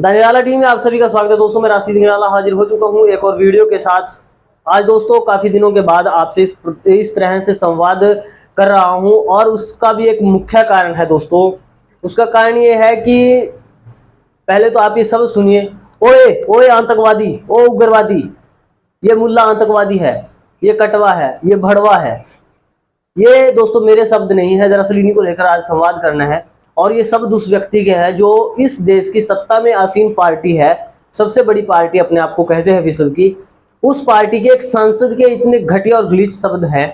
The Nirala team में आप सभी का स्वागत है दोस्तों। मैं राशिद निराला हाजिर हो चुका हूं एक और वीडियो के साथ। आज दोस्तों काफी दिनों के बाद आपसे इस तरह से संवाद कर रहा हूं और उसका भी एक मुख्य कारण है दोस्तों। उसका कारण ये है कि पहले तो आप ये सब सुनिए। ओए ओए आतंकवादी, ओ उग्रवादी, ये मुल्ला आतंकवादी है, ये कटवा है, ये भड़वा है। ये दोस्तों मेरे शब्द नहीं है, दरअसल इन्हीं को लेकर आज संवाद करना है। और ये शब्द उस व्यक्ति के हैं जो इस देश की सत्ता में आसीन पार्टी है, सबसे बड़ी पार्टी अपने आप को कहते हैं विश्व की, उस पार्टी के एक सांसद के इतने घटिया और गलीच शब्द हैं।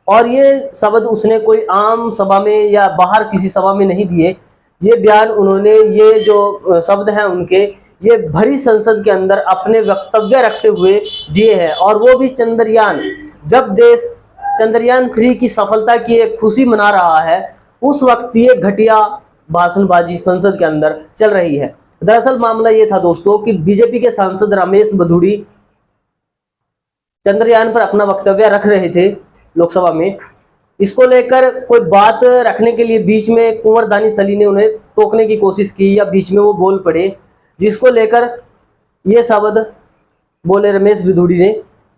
और ये शब्द उसने कोई आम सभा में या बाहर किसी सभा में नहीं दिए। ये बयान उन्होंने, ये जो शब्द हैं उनके, ये भरी संसद के अंदर अपने वक्तव्य रखते हुए दिए हैं। और वो भी चंद्रयान, जब देश चंद्रयान 3 की सफलता की एक खुशी मना रहा है, उस वक्त ये घटिया भाषणबाजी संसद के अंदर चल रही है। दरअसल मामला ये था दोस्तों कि बीजेपी के सांसद रमेश बधूड़ी चंद्रयान पर अपना वक्तव्य रख रहे थे लोकसभा में। इसको लेकर कोई बात रखने के लिए बीच में कुंवर दानिश अली ने उन्हें टोकने की कोशिश की या बीच में वो बोल पड़े, जिसको लेकर ये शब्द बोले रमेश बधूड़ी ने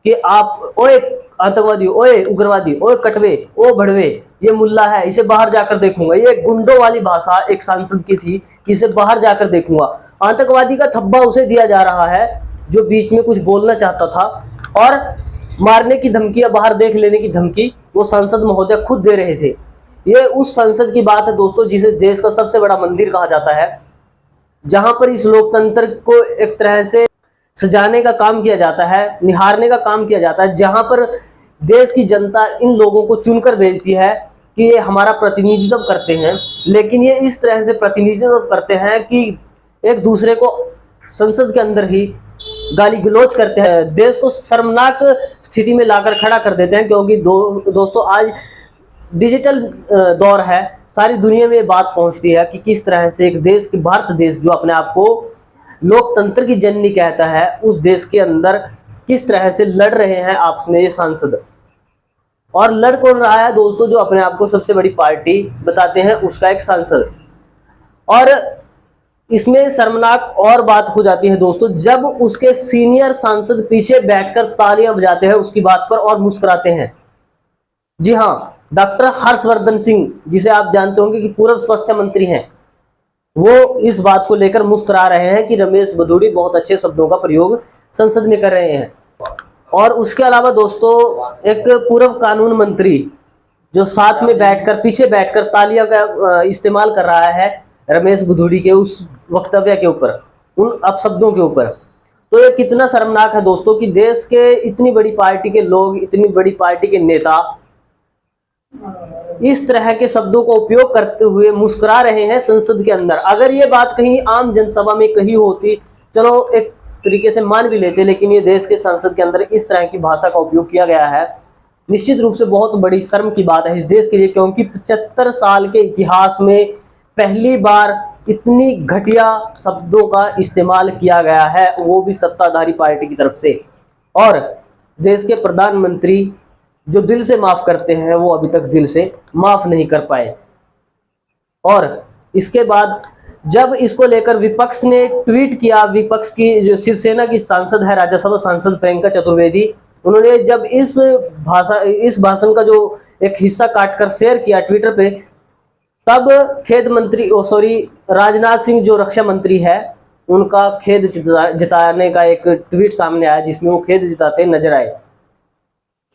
कि आप ओए आतंकवादी, ओए उग्रवादी, ओए कटवे, ओ भड़वे, ये मुल्ला है, इसे बाहर जाकर देखूंगा। ये गुंडों वाली भाषा एक सांसद की थी कि इसे बाहर जाकर देखूंगा। आतंकवादी का थप्पा उसे दिया जा रहा है जो बीच में कुछ बोलना चाहता था, और मारने की धमकी या बाहर देख लेने की धमकी वो सांसद महोदय खुद दे रहे थे। ये उस संसद की बात है दोस्तों जिसे देश का सबसे बड़ा मंदिर कहा जाता है, जहां पर इस लोकतंत्र को एक तरह से सजाने का काम किया जाता है, निहारने का काम किया जाता है, जहां पर देश की जनता इन लोगों को चुनकर भेजती है कि ये हमारा प्रतिनिधित्व करते हैं। लेकिन ये इस तरह से प्रतिनिधित्व करते हैं कि एक दूसरे को संसद के अंदर ही गाली गलौज करते हैं, देश को शर्मनाक स्थिति में लाकर खड़ा कर देते हैं। क्योंकि दोस्तों आज डिजिटल दौर है, सारी दुनिया में बात पहुंचती है कि किस तरह से एक देश, भारत देश जो अपने आप को लोकतंत्र की जननी कहता है, उस देश के अंदर किस तरह से लड़ रहे हैं आपस में ये सांसद। और लड़ कौन रहा है दोस्तों? जो अपने आप को सबसे बड़ी पार्टी बताते हैं उसका एक सांसद। और इसमें शर्मनाक और बात हो जाती है दोस्तों जब उसके सीनियर सांसद पीछे बैठकर तालियां बजाते हैं उसकी बात पर और मुस्कुराते हैं। जी हाँ, डॉक्टर हर्षवर्धन सिंह, जिसे आप जानते होंगे कि पूर्व स्वास्थ्य मंत्री हैं, वो इस बात को लेकर मुस्कुरा रहे हैं कि रमेश बधूड़ी बहुत अच्छे शब्दों का प्रयोग संसद में कर रहे हैं। और उसके अलावा दोस्तों एक पूर्व कानून मंत्री जो साथ में बैठकर, पीछे बैठकर तालियां का इस्तेमाल कर रहा है रमेश बधूड़ी के उस वक्तव्य के ऊपर, उन अपशब्दों के ऊपर। तो ये कितना शर्मनाक है दोस्तों कि देश के इतनी बड़ी पार्टी के लोग, इतनी बड़ी पार्टी के नेता इस तरह के शब्दों का उपयोग करते हुए मुस्कुरा रहे हैं संसद के अंदर। अगर ये बात कहीं आम जनसभा में कही होती, चलो एक तरीके से मान भी लेते, लेकिन ये देश के संसद के अंदर इस तरह की भाषा का उपयोग किया गया है, निश्चित रूप से बहुत बड़ी शर्म की बात है इस देश के लिए। क्योंकि 75 साल के इतिहास में पहली बार इतनी घटिया शब्दों का इस्तेमाल किया गया है, वो भी सत्ताधारी पार्टी की तरफ से। और देश के प्रधानमंत्री जो दिल से माफ करते हैं, वो अभी तक दिल से माफ नहीं कर पाए। और इसके बाद जब इसको लेकर विपक्ष ने ट्वीट किया, विपक्ष की जो शिवसेना की सांसद है, राज्यसभा सांसद प्रियंका चतुर्वेदी, उन्होंने जब इस भाषण का जो एक हिस्सा काटकर शेयर किया ट्विटर पे, तब राजनाथ सिंह जो रक्षा मंत्री है, उनका खेद जताने का एक ट्वीट सामने आया जिसमें वो खेद जताते नजर आए।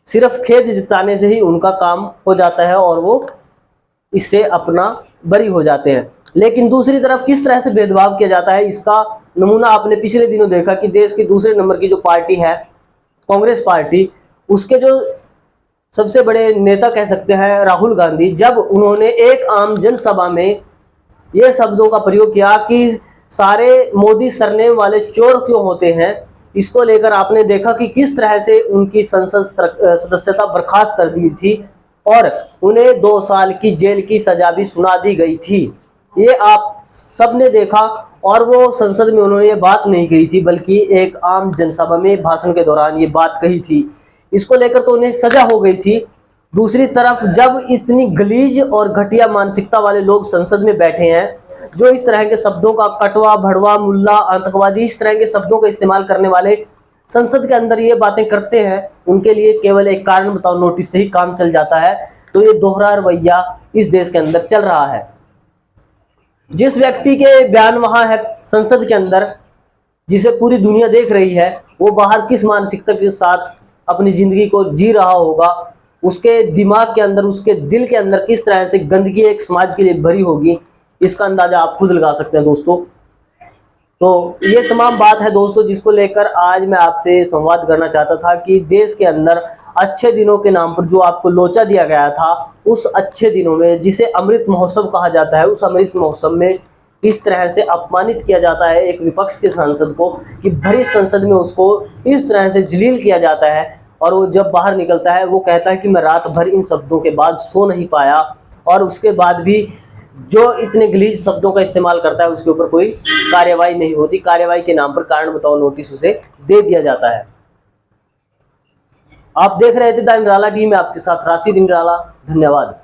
सिर्फ खेद जताने से ही उनका काम हो जाता है और वो इससे अपना बरी हो जाते हैं। लेकिन दूसरी तरफ किस तरह से भेदभाव किया जाता है, इसका नमूना आपने पिछले दिनों देखा कि देश की दूसरे नंबर की जो पार्टी है कांग्रेस पार्टी, उसके जो सबसे बड़े नेता कह सकते हैं राहुल गांधी, जब उन्होंने एक आम जनसभा में ये शब्दों का प्रयोग किया कि सारे मोदी सरनेम वाले चोर क्यों होते हैं, इसको लेकर आपने देखा कि किस तरह से उनकी संसद सदस्यता बर्खास्त कर दी थी और उन्हें 2 साल की जेल की सजा भी सुना दी गई थी। ये आप सबने देखा। और वो संसद में उन्होंने ये बात नहीं कही थी, बल्कि एक आम जनसभा में भाषण के दौरान ये बात कही थी। इसको लेकर तो उन्हें सजा हो गई थी। दूसरी तरफ जब इतनी गलीज और घटिया मानसिकता वाले लोग संसद में बैठे हैं, जो इस तरह के शब्दों का कटवा, भड़वा, मुल्ला, आतंकवादी, इस तरह के शब्दों का इस्तेमाल करने वाले संसद के अंदर ये बातें करते हैं, उनके लिए केवल एक कारण बताओ नोटिस से ही काम चल जाता है। तो ये दोहरा रवैया इस देश के अंदर चल रहा है। जिस व्यक्ति के बयान वहां है संसद के अंदर, जिसे पूरी दुनिया देख रही है, वो बाहर किस मानसिकता के साथ अपनी जिंदगी को जी रहा होगा, उसके दिमाग के अंदर, उसके दिल के अंदर किस तरह से गंदगी एक समाज के लिए भरी होगी, इसका अंदाजा आप खुद लगा सकते हैं दोस्तों। तो ये तमाम बात है दोस्तों जिसको लेकर आज मैं आपसे संवाद करना चाहता था कि देश के अंदर अच्छे दिनों के नाम पर जो आपको लोचा दिया गया था, उस अच्छे दिनों में जिसे अमृत महोत्सव कहा जाता है, उस अमृत महोत्सव में इस तरह से अपमानित किया जाता है एक विपक्ष के सांसद को कि भरी संसद में उसको इस तरह से जलील किया जाता है। और वो जब बाहर निकलता है वो कहता है कि मैं रात भर इन शब्दों के बाद सो नहीं पाया, और उसके बाद भी जो इतने गलीज शब्दों का इस्तेमाल करता है उसके ऊपर कोई कार्यवाही नहीं होती। कार्यवाही के नाम पर कारण बताओ नोटिस उसे दे दिया जाता है। आप देख रहे थे द निराला टीम में आपके साथ राशिद निराला। धन्यवाद।